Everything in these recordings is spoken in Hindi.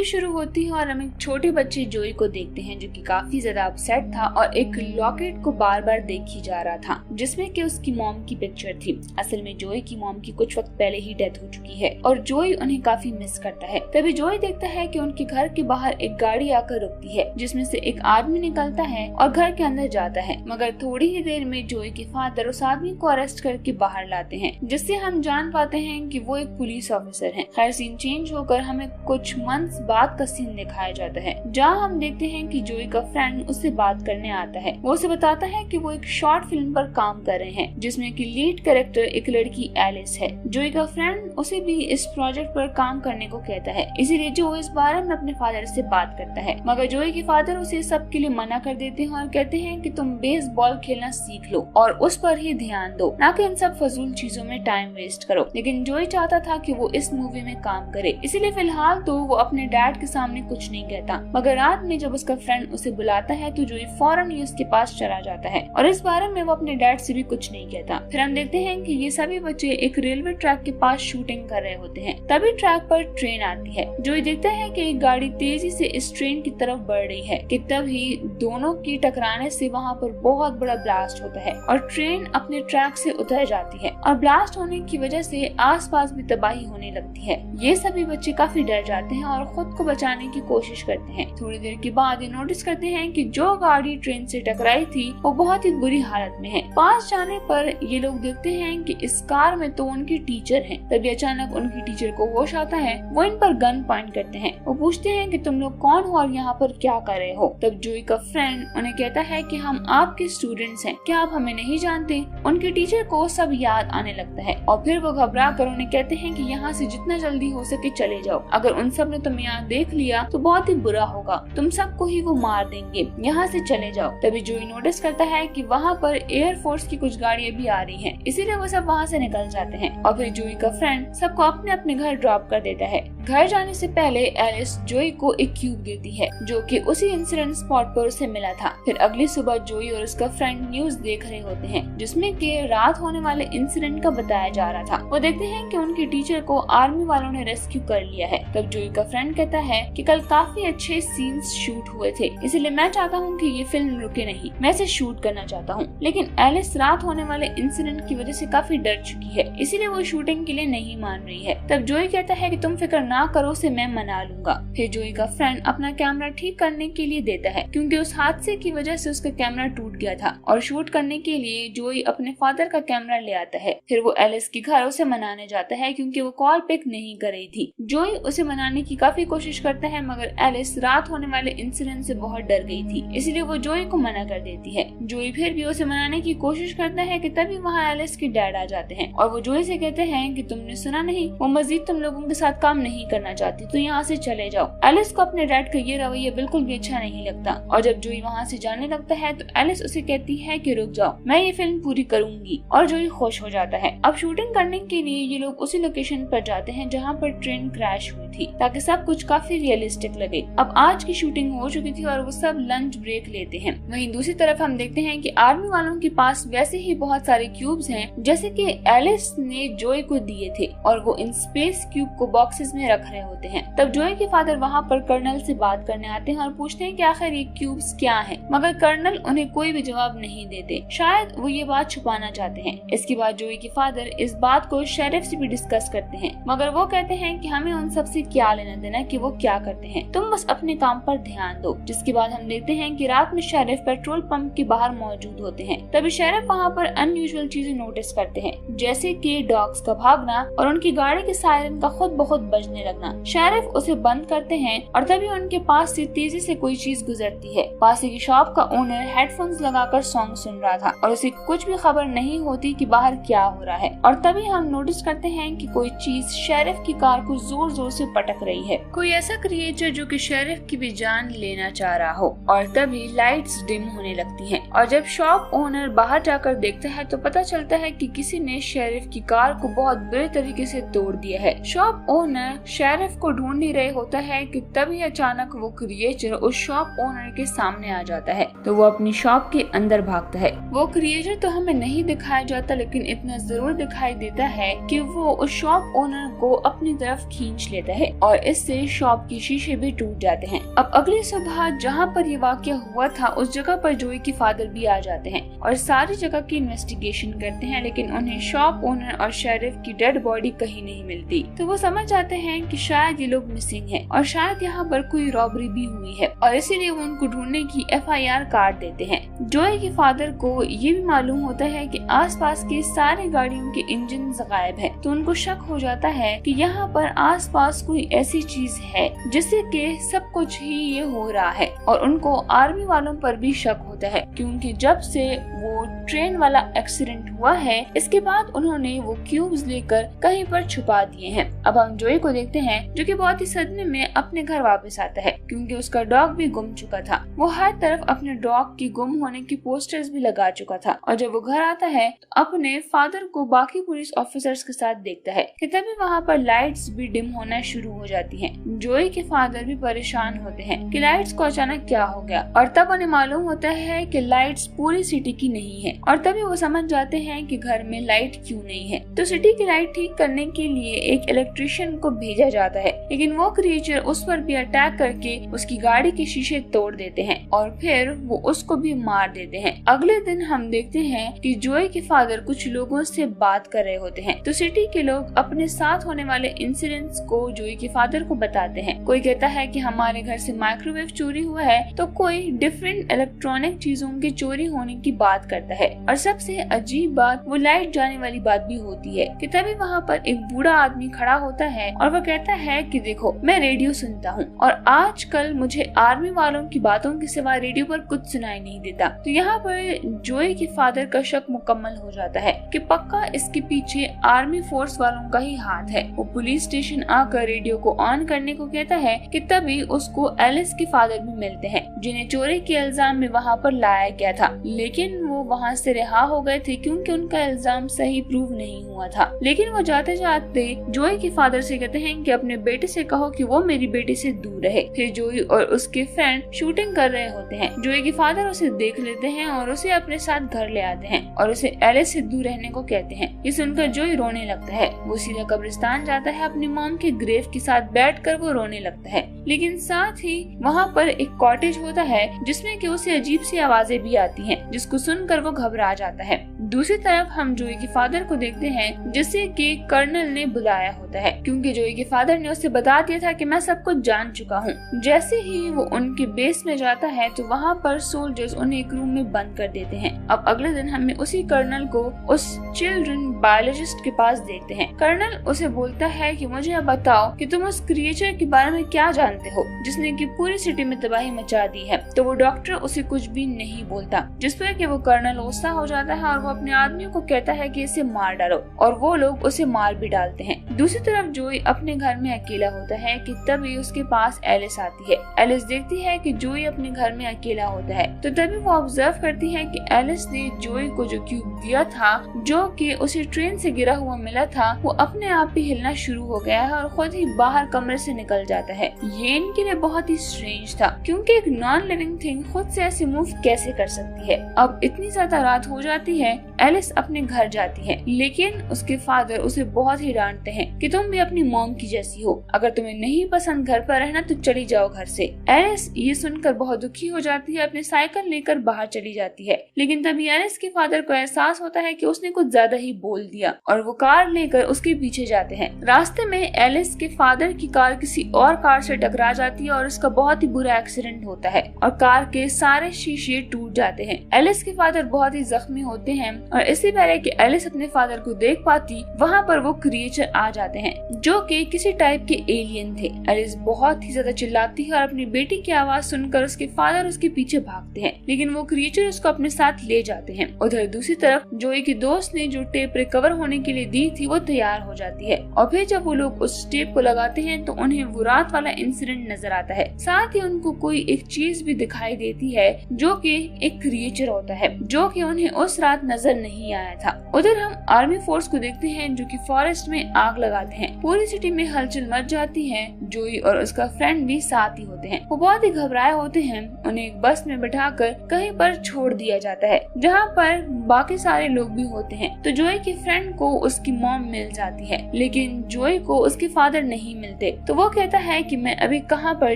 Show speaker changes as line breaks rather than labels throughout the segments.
मूवी शुरू होती है और हम एक छोटे बच्चे जोई को देखते हैं जो कि काफी ज्यादा अपसेट था और एक लॉकेट को बार बार देखी जा रहा था जिसमें कि उसकी मॉम की पिक्चर थी। असल में जोई की मॉम की कुछ वक्त पहले ही डेथ हो चुकी है और जोई उन्हें काफी मिस करता है। तभी जोई देखता है कि उनके घर के बाहर एक गाड़ी आकर रुकती है जिसमें से एक आदमी निकलता है और घर के अंदर जाता है, मगर थोड़ी ही देर में जोई के फादर उस आदमी को अरेस्ट करके बाहर लाते हैं जिससे हम जान पाते हैं कि वो एक पुलिस ऑफिसर है। खैर सीन चेंज होकर हमें कुछ मंथ्स बाद का सीन दिखाया जाता है जहाँ हम देखते हैं कि जोई का फ्रेंड उससे बात करने आता है। वो उसे बताता है कि वो एक शॉर्ट फिल्म पर काम कर रहे हैं जिसमें कि लीड कैरेक्टर एक लड़की एलिस है। जोई का फ्रेंड उसे भी इस प्रोजेक्ट पर काम करने को कहता है, इसीलिए जो इस बारे में अपने फादर से बात करता है, मगर जोई के फादर उसे सब के लिए मना कर देते हैं और कहते हैं कि तुम बेसबॉल खेलना सीख लो और उस पर ही ध्यान दो, ना कि इन सब फजूल चीजों में टाइम वेस्ट करो। लेकिन जोई चाहता था कि वो इस मूवी में काम करे, इसीलिए फिलहाल तो वो अपने डैड के सामने कुछ नहीं कहता, मगर रात में जब उसका फ्रेंड उसे बुलाता है तो जोई फौरन ही उसके पास चला जाता है और इस बारे में वो अपने डैड से भी कुछ नहीं कहता। फिर हम देखते हैं कि ये सभी बच्चे एक रेलवे ट्रैक के पास शूटिंग कर रहे होते हैं। तभी ट्रैक पर ट्रेन आती है। जोई देखता है कि एक गाड़ी तेजी से इस ट्रेन की तरफ बढ़ रही है कि तभी दोनों की टकराने से वहाँ पर बहुत बड़ा ब्लास्ट होता है और ट्रेन अपने ट्रैक से उतर जाती है और ब्लास्ट होने की वजह से आसपास भी तबाही होने लगती है। ये सभी बच्चे काफी डर जाते हैं और खुद को बचाने की कोशिश करते हैं। थोड़ी देर के बाद ये नोटिस करते हैं कि जो गाड़ी ट्रेन से टकराई थी वो बहुत ही बुरी हालत में है। पास जाने पर ये लोग देखते हैं कि इस कार में तो उनकी टीचर हैं। तभी अचानक उनकी टीचर को होश आता है। वो इन पर गन पॉइंट करते हैं। वो पूछते हैं कि तुम लोग कौन हो और यहाँ पर क्या कर रहे हो। तब जोई का फ्रेंड उन्हें कहता है कि हम आपके स्टूडेंट्स हैं, क्या आप हमें नहीं जानते। उनके टीचर को सब याद आने लगता है और फिर वो घबरा कर उन्हें कहते हैं कि यहाँ से जितना जल्दी हो सके चले जाओ। अगर उन सब ने तुम्हें यहाँ देख लिया तो बहुत ही बुरा होगा, तुम सबको ही वो मार देंगे, यहाँ से चले जाओ। तभी जोई नोटिस करता है कि वहाँ पर एयरफोर्स की कुछ गाड़ियाँ भी आ रही हैं, इसीलिए वो सब वहाँ से निकल जाते हैं और फिर जोई का फ्रेंड सबको अपने अपने घर ड्रॉप कर देता है। घर जाने से पहले एलिस जोई को एक क्यूब देती है जो कि उसी इंसिडेंट स्पॉट पर उसे मिला था। फिर अगली सुबह जोई और उसका फ्रेंड न्यूज देख रहे होते हैं जिसमें कि रात होने वाले इंसिडेंट का बताया जा रहा था। वो देखते हैं कि उनकी टीचर को आर्मी वालों ने रेस्क्यू कर लिया है। तब जोई का फ्रेंड कहता है कि कल काफी अच्छे सीन्स शूट हुए थे, इसलिए मैं चाहता हूँ कि ये फिल्म रुके नहीं, मैं इसे शूट करना चाहता हूँ। लेकिन एलिस रात होने वाले इंसिडेंट की वजह से काफी डर चुकी है, इसीलिए वो शूटिंग के लिए नहीं मान रही है। तब जोई कहता है कि तुम फिक्र ना करो, उसे मैं मना लूंगा। फिर जोई का फ्रेंड अपना कैमरा ठीक करने के लिए देता है क्योंकि उस हादसे की वजह से उसका कैमरा टूट गया था और शूट करने के लिए जोई अपने फादर का कैमरा ले आता है। फिर वो एलिस के घर उसे मनाने जाता है क्योंकि वो कॉल पिक नहीं कर रही थी। जोई उसे मनाने की काफी कोशिश करता है मगर एलिस रात होने वाले इंसिडेंट से बहुत डर गई थी, इसलिए वो जोई को मना कर देती है। जोई फिर भी उसे मनाने की कोशिश करता है कि तभी वहाँ एलिस के डैड आ जाते हैं और वो जोई से कहते हैं कि तुमने सुना नहीं, वो मजीद तुम लोगों के साथ काम नहीं करना चाहती, तो यहाँ से चले जाओ। एलिस को अपने डैड का ये रवैया बिल्कुल भी अच्छा नहीं लगता और जब जोई वहाँ से जाने लगता है तो एलिस उसे कहती है कि रुक जाओ, मैं ये फिल्म पूरी करूंगी और जोई खुश हो जाता है। अब शूटिंग करने के लिए ये लोग उसी लोकेशन पर जाते हैं जहाँ पर ट्रेन क्रैश हुई थी ताकि सब कुछ काफी रियलिस्टिक लगे। अब आज की शूटिंग हो चुकी थी और वो सब लंच ब्रेक लेते हैं। वहीं दूसरी तरफ हम देखते हैं कि आर्मी वालों के पास वैसे ही बहुत सारे क्यूब्स हैं जैसे कि एलिस ने जोई को दिए थे और वो इन स्पेस क्यूब को बॉक्सेस में रख रहे होते हैं। तब जोई के फादर वहाँ पर कर्नल से बात करने आते हैं और पूछते हैं कि आखिर ये क्यूब्स क्या हैं, मगर कर्नल उन्हें कोई भी जवाब नहीं देते, शायद वो ये बात छुपाना चाहते हैं। इसके बाद जोई के फादर इस बात को शेरिफ से भी डिस्कस करते हैं मगर वो कहते हैं कि हमें उन सबसे क्या लेना देना कि वो क्या करते हैं, तुम बस अपने काम पर ध्यान दो। जिसके बाद हम देखते हैं कि रात में शेरिफ पेट्रोल पंप के बाहर मौजूद होते हैं। तभी शेरिफ वहाँ पर अनयूजुअल चीजें नोटिस करते हैं जैसे कि डॉग्स का भागना और उनकी गाड़ी के सायरन का खुद ब खुद बजने लगना। शेरिफ उसे बंद करते हैं और तभी उनके पास से तेजी से कोई चीज गुजरती है। पास की शॉप का ओनर हेडफोन्स लगाकर सॉन्ग सुन रहा था और उसे कुछ भी खबर नहीं होती कि बाहर क्या हो रहा है और तभी हम नोटिस करते हैं कि कोई चीज शेरिफ की कार को जोर जोर से पटक रही है, कोई ऐसा क्रिएचर जो कि शेरिफ की भी जान लेना चाह रहा हो। और तभी लाइट्स डिम होने लगती हैं और जब शॉप ओनर बाहर जाकर देखता है तो पता चलता है कि किसी ने शेरिफ की कार को बहुत बुरे तरीके से तोड़ दिया है। शॉप ओनर शेरिफ को ढूंढ ही रहे होता है कि तभी अचानक वो क्रिएचर उस शॉप ओनर के सामने आ जाता है। तो वो अपनी शॉप के अंदर भागता है। वो क्रिएचर तो हमें नहीं दिखाया जाता, लेकिन इतना जरूर दिखाई देता है कि वो उस शॉप ओनर को अपनी तरफ खींच लेता है और इससे शॉप के शीशे भी टूट जाते हैं। अब अगली सुबह जहाँ पर ये वाकया हुआ था उस जगह पर जोई के फादर भी आ जाते हैं और सारी जगह की इन्वेस्टिगेशन करते हैं, लेकिन उन्हें शॉप ओनर और शेरिफ की डेड बॉडी कहीं नहीं मिलती। तो वो समझ जाते हैं कि शायद ये लोग मिसिंग हैं और शायद यहाँ पर कोई रॉबरी भी हुई है और इसीलिए वो उनको ढूंढने की FIR काट देते हैं। जोई के फादर को ये भी मालूम होता है कि आसपास के सारे गाड़ियों के इंजन गायब है, तो उनको शक हो जाता है कि यहाँ पर आसपास कोई ऐसी चीज है जिससे कि सब कुछ ही ये हो रहा है। और उनको आर्मी वालों पर भी शक होता है क्योंकि जब से वो ट्रेन वाला एक्सीडेंट हुआ है इसके बाद उन्होंने वो क्यूब्स लेकर कहीं पर छुपा दिए हैं। अब हम जोई को देखते हैं जो कि बहुत ही सदमे में अपने घर वापस आता है क्योंकि उसका डॉग भी गुम चुका था। वो हर तरफ अपने डॉग की गुम होने की पोस्टर्स भी लगा चुका था और जब वो घर आता है तो अपने फादर को बाकी पुलिस ऑफिसर्स के साथ देखता है कि तभी वहाँ पर लाइट्स भी डिम होना शुरू हो जाती हैं। जोई के फादर भी परेशान होते हैं कि लाइट्स को अचानक क्या हो गया और तब उन्हें मालूम होता है कि लाइट्स पूरी सिटी की नहीं है और तभी वो समझ जाते हैं कि घर में लाइट क्यों नहीं है। तो सिटी की लाइट ठीक करने के लिए एक इलेक्ट्रिशियन को भेजा जाता है, लेकिन वो क्रिएचर उस पर भी अटैक करके उसकी गाड़ी के शीशे तोड़ देते हैं और फिर वो उसको भी मार देते हैं। अगले दिन हम देखते हैं कि जोई के फादर कुछ लोगों से बात कर रहे होते हैं। तो सिटी के लोग अपने साथ होने वाले इंसिडेंट्स को जोई के फादर को बताते हैं। कोई कहता है कि हमारे घर से माइक्रोवेव चोरी हुआ है, तो कोई डिफरेंट इलेक्ट्रॉनिक चीजों की चोरी होने की बात करता है और सबसे अजीब बात वो लाइट जाने वाली बात भी होती है कि तभी वहाँ पर एक बूढ़ा आदमी खड़ा होता है और वो कहता है कि देखो मैं रेडियो सुनता हूँ और आजकल मुझे आर्मी वालों की बातों के सिवा रेडियो पर कुछ सुनाई नहीं देता। तो यहाँ पर जोई के फादर का शक मुकम्मल हो जाता है कि पक्का इसके पीछे आर्मी फोर्स वालों का ही हाथ है। वो पुलिस स्टेशन आकर रेडियो को ऑन करने को कहता है कि तभी उसको एलिस के फादर भी मिलते हैं जिन्हें चोरी के इल्जाम में वहाँ पर लाया गया था, लेकिन वो वहाँ से रिहा हो गए थे क्योंकि उनका इल्जाम सही प्रूव नहीं हुआ था। लेकिन वो जाते जाते जोई के फादर से कहते हैं कि अपने बेटे से कहो कि वो मेरी बेटी से दूर रहे। फिर जोई और उसके फ्रेंड शूटिंग कर रहे होते हैं। जोई के फादर उसे देख लेते हैं और उसे अपने साथ घर ले आते हैं और उसे एलिस से दूर रहने को कहते हैं। ये सुनकर जोई रोने लगता है। वो सीधा कब्रिस्तान जाता है, अपनी मॉम के ग्रेव के साथ बैठकर वो रोने लगता है। लेकिन साथ ही वहाँ पर एक कॉटेज होता है जिसमें कि उसे अजीब सी आवाजें भी आती हैं, जिसको सुनकर वो घबरा जाता है। दूसरी तरफ हम जोई के फादर को देखते हैं जिसे कि कर्नल ने बुलाया होता है क्योंकि जोई के फादर ने उसे बता दिया था कि मैं सब कुछ जान चुका हूँ। जैसे ही वो उनके बेस में जाता है तो वहाँ पर सोल्जर्स उन्हें एक रूम में बंद कर देते हैं। अब अगले दिन हमें उसी कर्नल को उस चिल्ड्रन बायोलॉजिस्ट के पास देखते हैं। कर्नल उसे बोलता है कि मुझे अब बताओ कि तुम उस क्रिएचर के बारे में क्या जानते हो जिसने की पूरी सिटी में तबाही मचा दी है। तो वो डॉक्टर उसे कुछ भी नहीं बोलता, जिस पर कि वो कर्नल गुस्सा हो जाता है और वो अपने आदमियों को कहता है कि इसे मार डालो और वो लोग उसे मार भी डालते हैं। दूसरी तरफ जोई अपने घर में अकेला होता है कि तभी उसके पास एलिस आती है। एलिस देखती है कि जोई अपने घर में अकेला होता है तो तभी वो ऑब्जर्व करती है कि एलिस ने जोई को जो क्यूब दिया था जो कि उसे ट्रेन से गिरा हुआ मिला था वो अपने आप ही हिलना शुरू हो गया है और खुद ही बाहर कमरे से निकल जाता है। ये इनके लिए बहुत ही स्ट्रेंज था क्योंकि एक नॉन लिविंग थिंग खुद से ऐसे मूव कैसे कर सकती है। अब इतनी ज्यादा रात हो जाती है, एलिस अपने घर जाती है, लेकिन उसके फादर उसे बहुत ही डांटते हैं कि तुम भी अपनी मॉम की जैसी हो, अगर तुम्हें नहीं पसंद घर पर रहना तो चली जाओ घर से। एलिस ये सुनकर बहुत दुखी हो जाती है, अपने साइकिल लेकर बाहर चली जाती है। लेकिन तभी एलिस के फादर को एहसास होता है कि उसने कुछ ज्यादा ही बोल दिया और वो कार लेकर उसके पीछे जाते हैं। रास्ते में एलिस के फादर की कार किसी और कार से टकरा जाती है और उसका बहुत ही बुरा एक्सीडेंट होता है और कार के सारे शीशे टूट जाते हैं। एलिस के फादर बहुत ही जख्मी होते हैं और इससे पहले कि एलिस अपने फादर को देख पाती वहाँ पर वो क्रिएचर आ जाते हैं जो कि किसी टाइप के एलियन थे। एलिस बहुत ही ज्यादा चिल्लाती है और अपनी बेटी की आवाज सुनकर उसके फादर उसके पीछे भागते हैं, लेकिन वो क्रिएचर उसको अपने साथ ले जाते हैं। उधर दूसरी तरफ जोई के दोस्त ने जो टेप रिकवर होने के लिए दी थी वो तैयार हो जाती है और फिर जब वो लोग उस टेप को लगाते हैं तो उन्हें वो रात वाला इंसिडेंट नजर आता है। साथ ही उनको कोई एक चीज भी दिखाई देती है जो कि एक क्रिएचर होता है जो कि उन्हें उस रात नजर नजर नहीं आया था। उधर हम आर्मी फोर्स को देखते हैं जो कि फॉरेस्ट में आग लगाते हैं। पूरी सिटी में हलचल मच जाती है। जोई और उसका फ्रेंड भी साथ ही होते हैं। वो बहुत ही घबराए होते हैं। उन्हें एक बस में बिठाकर कहीं पर छोड़ दिया जाता है जहाँ पर बाकी सारे लोग भी होते हैं। तो जोई के फ्रेंड को उसकी मॉम मिल जाती है, लेकिन जोई को उसके फादर नहीं मिलते। तो वो कहता है कि मैं अभी कहाँ पर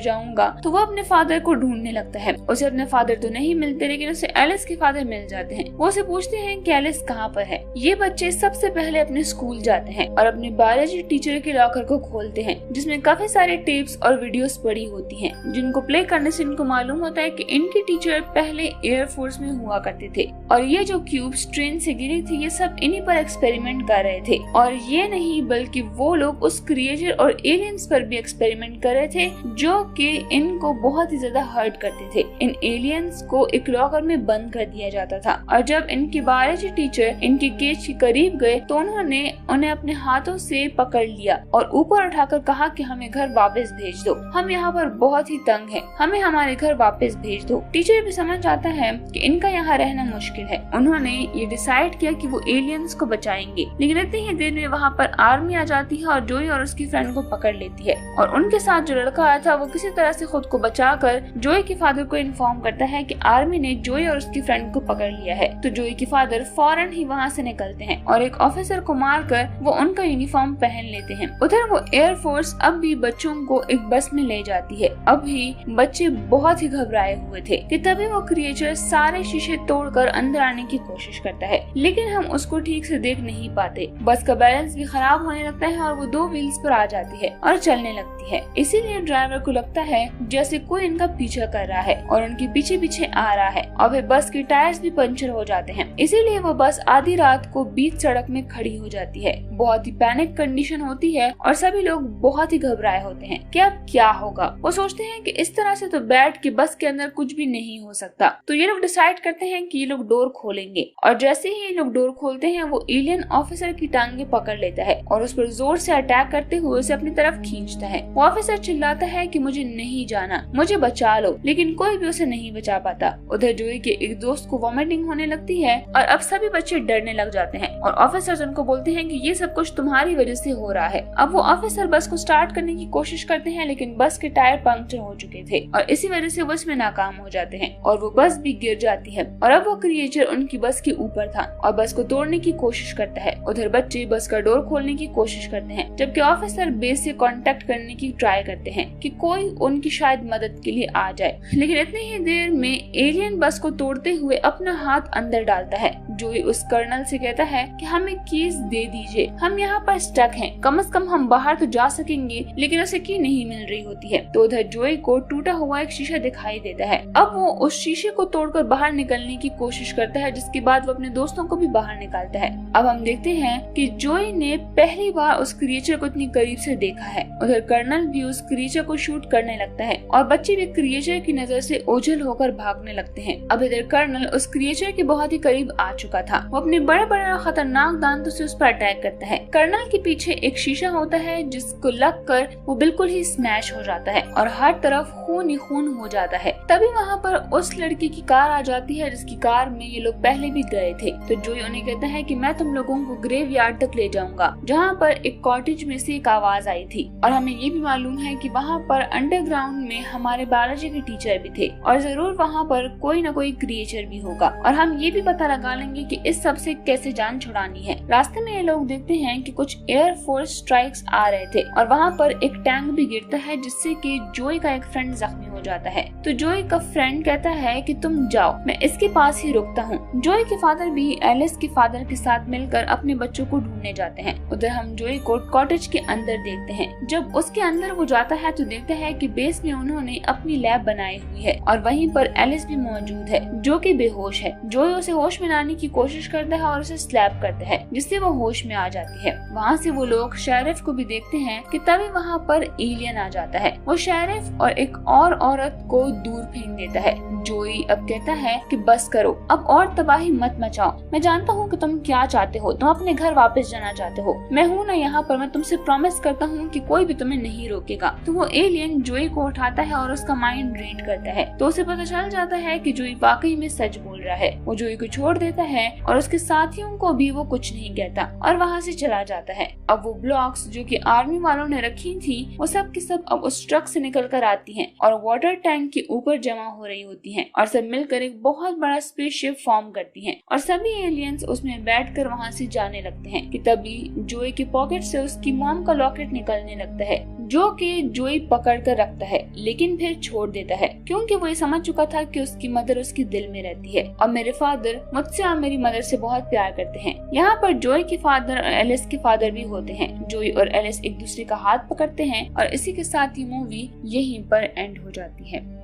जाऊंगा। तो वो अपने फादर को ढूंढने लगता है। उसे अपने फादर तो नहीं मिलते, लेकिन उसे एलिस के फादर मिल जाते हैं। वो उसे पूछते हैं कि एलिस कहाँ पर है। ये बच्चे सबसे पहले अपने स्कूल जाते हैं और अपने बायोलॉजी टीचर के लॉकर को खोलते हैं, जिसमें काफी सारे टेप्स और वीडियोस पड़ी होती हैं, जिनको प्ले करने से इनको मालूम होता है कि इनके टीचर पहले एयरफोर्स में हुआ करते थे और ये जो क्यूब्स ट्रेन से गिरी थी ये सब इन्हीं पर एक्सपेरिमेंट कर रहे थे। और ये नहीं बल्कि वो लोग उस क्रिएचर और एलियंस पर भी एक्सपेरिमेंट कर रहे थे जो कि इनको बहुत ही ज्यादा हर्ट करते थे। इन एलियंस को एक लॉकर में बंद कर दिया जाता था और जब इनकी बायोलॉजी टीचर इनके केज के करीब गए तो उन्होंने उन्हें अपने हाथों से पकड़ लिया और ऊपर उठाकर कहा कि हमें घर वापस भेज दो, हम यहाँ पर बहुत ही तंग हैं, हमें हमारे घर वापस भेज दो। टीचर भी समझ आता है कि इनका यहाँ रहना मुश्किल है। उन्होंने ये डिसाइड किया कि वो एलियंस को बचाएंगे, लेकिन इतनी ही देर में वहाँ पर आर्मी आ जाती है और जोई और उसकी फ्रेंड को पकड़ लेती है और उनके साथ जो लड़का आया था वो किसी तरह से खुद को बचाकर जोई के फादर को इन्फॉर्म करता है कि आर्मी ने जोई और उसकी फ्रेंड को पकड़ लिया है। तो जोई के फादर फौरन ही वहाँ से निकलते हैं और एक ऑफिसर को मारकर वो उनका यूनिफॉर्म पहन लेते हैं। उधर वो एयरफोर्स अब भी बच्चों को एक बस में ले जाती है। अभी बच्चे बहुत ही घबराए हुए थे कि तभी वो क्रिएचर सारे शीशे तोड़कर अंदर आने की कोशिश करता है, लेकिन हम उसको ठीक से देख नहीं पाते। बस का बैलेंस भी खराब होने लगता है और वो 2 व्हील्स पर आ जाती है और चलने लगती है। इसीलिए ड्राइवर को लगता है जैसे कोई इनका पीछा कर रहा है और उनके पीछे पीछे आ रहा है और फिर बस के टायर्स भी पंचर हो जाते हैं। इसीलिए वो बस आधी रात को बीच सड़क में खड़ी हो जाती है। बहुत ही पैनिक कंडीशन होती है और सभी लोग बहुत ही घबराए होते हैं कि अब क्या होगा। वो सोचते हैं कि इस तरह से तो बैठ के बस के अंदर कुछ भी नहीं हो सकता। तो ये लोग डिसाइड करते हैं कि ये लोग डोर खोलेंगे और जैसे ही ये लोग डोर खोलते हैं वो एलियन ऑफिसर की टांगे पकड़ लेता है और उस पर जोर से अटैक करते हुए उसे अपनी तरफ खींचता है। वो ऑफिसर चिल्लाता है कि मुझे नहीं जाना, मुझे बचा लो, लेकिन कोई भी उसे नहीं बचा पाता। उधर जोई के एक दोस्त को वॉमिटिंग होने लगती है और अब सभी बच्चे डरने लग जाते हैं और ऑफिसर्स उनको बोलते हैं कि ये सब कुछ तुम्हारी वजह से हो रहा है। अब वो ऑफिसर बस को स्टार्ट करने की कोशिश करते हैं, लेकिन बस के टायर पंक्चर हो चुके थे और इसी वजह से वो इसमें नाकाम हो जाते हैं और वो बस भी गिर जाती है और अब वो क्रिएचर उनकी बस के ऊपर था और बस को तोड़ने की कोशिश करता है। उधर बच्चे बस का डोर खोलने की कोशिश करते हैं, जबकि ऑफिसर बेस से कांटेक्ट करने की ट्राई करते हैं कि कोई उनकी शायद मदद के लिए आ जाए, लेकिन इतनी ही देर में एलियन बस को तोड़ते हुए अपना हाथ अंदर डालता है। जोई उस कर्नल से कहता है कि हमें कीज दे दीजिए, हम यहाँ पर स्टक हैं, कम से कम हम बाहर तो जा सकेंगे, लेकिन उसे की नहीं मिल रही होती है। तो उधर जोई को टूटा हुआ एक शीशा दिखाई देता है। अब वो उस शीशे को तोड़कर बाहर निकलने की कोशिश करता है, जिसके बाद वो अपने दोस्तों को भी बाहर निकालता है। अब हम देखते हैं कि जोई ने पहली बार उस क्रिएचर को इतनी करीब से देखा है। उधर कर्नल भी उस क्रिएचर को शूट करने लगता है और बच्चे भी क्रिएचर की नजर से ओझल होकर भागने लगते हैं। अब इधर कर्नल उस क्रिएचर के बहुत ही करीब आ चुका था। वो अपने बड़े बड़े और खतरनाक दांतों से उस पर अटैक करता है। कर्नल के पीछे एक शीशा होता है जिसको लगकर वो बिल्कुल ही स्मैश हो जाता है और हर तरफ खून ही खून हो जाता है। तभी वहाँ पर उस लड़की की कार आ जाती है जिसकी कार में ये लोग पहले भी गए थे। तो जोई उन्हें कहता है कि मैं तुम लोगों को ग्रेव यार्ड तक ले जाऊंगा, जहाँ पर एक कॉटेज में से एक आवाज आई थी और हमें ये भी मालूम है कि वहाँ पर अंडरग्राउंड में हमारे बायोलॉजी के टीचर भी थे और जरूर वहाँ पर कोई न कोई क्रिएचर भी होगा और हम ये भी पता लगा लेंगे कि इस सब से कैसे जान छुड़ानी है। रास्ते में ये लोग देखते हैं कि कुछ एयरफोर्स स्ट्राइक्स आ रहे थे और वहाँ पर एक टैंक भी गिरता है जिससे कि जोई का एक फ्रेंड जख्मी हो जाता है। तो जोई का फ्रेंड कहता है कि तुम जाओ, मैं इसके पास ही रुकता हूँ। जोई के फादर भी एलिस के फादर के साथ मिलकर अपने बच्चों को ढूंढने जाते हैं। उधर हम जोई को कॉटेज के अंदर देखते हैं। जब उसके अंदर वो जाता है तो देखता है कि बेस में उन्होंने अपनी लैब बनाई हुई है और वहीं पर एलिस भी मौजूद है जो कि बेहोश है। जोई उसे होश में लाने की कोशिश करता है और उसे स्लैप करता है जिससे वो होश में आ जाती है। वहाँ से वो लोग शेरिफ को भी देखते हैं कि तभी वहाँ पर एलियन आ जाता है। वो शेरिफ और एक और औरत को दूर फेंक देता है। जोई अब कहता है कि बस करो, अब और तबाही मत मचाओ। मैं जानता हूँ कि तुम क्या चाहते हो, तुम अपने घर वापस जाना चाहते हो। मैं हूँ ना यहाँ पर, मैं तुमसे प्रॉमिस करता हूँ कि कोई भी तुम्हें नहीं रोकेगा। तो वो एलियन जोई को उठाता है और उसका माइंड रीड करता है। तो उसे पता चल जाता है कि जोई वाकई में सच बोल रहा है। वो जोई को छोड़ देता है और उसके साथियों को भी वो कुछ नहीं कहता और वहाँ से चला जाता है। अब वो ब्लॉक्स जो कि आर्मी वालों ने रखी थी, वो सब की सब अब उस ट्रक से निकल कर आती हैं और वाटर टैंक के ऊपर जमा हो रही होती हैं और सब मिलकर एक बहुत बड़ा स्पेसशिप फॉर्म करती हैं और सभी एलियंस उसमें बैठकर वहाँ से जाने लगते हैं कि तभी जोई के पॉकेट से उसकी मॉम का लॉकेट निकलने लगता है, जो कि जोई पकड़ कर रखता है लेकिन फिर छोड़ देता है क्योंकि वो ये समझ चुका था कि उसकी मदर उसके दिल में रहती है और मेरे फादर मुझसे और मेरी मदर से बहुत प्यार करते हैं। यहाँ पर जोई के फादर और एलिस के फादर भी होते हैं। जोई और एलिस एक दूसरे का हाथ पकड़ते हैं और इसी के साथ ही मूवी यहीं पर एंड हो जाती है।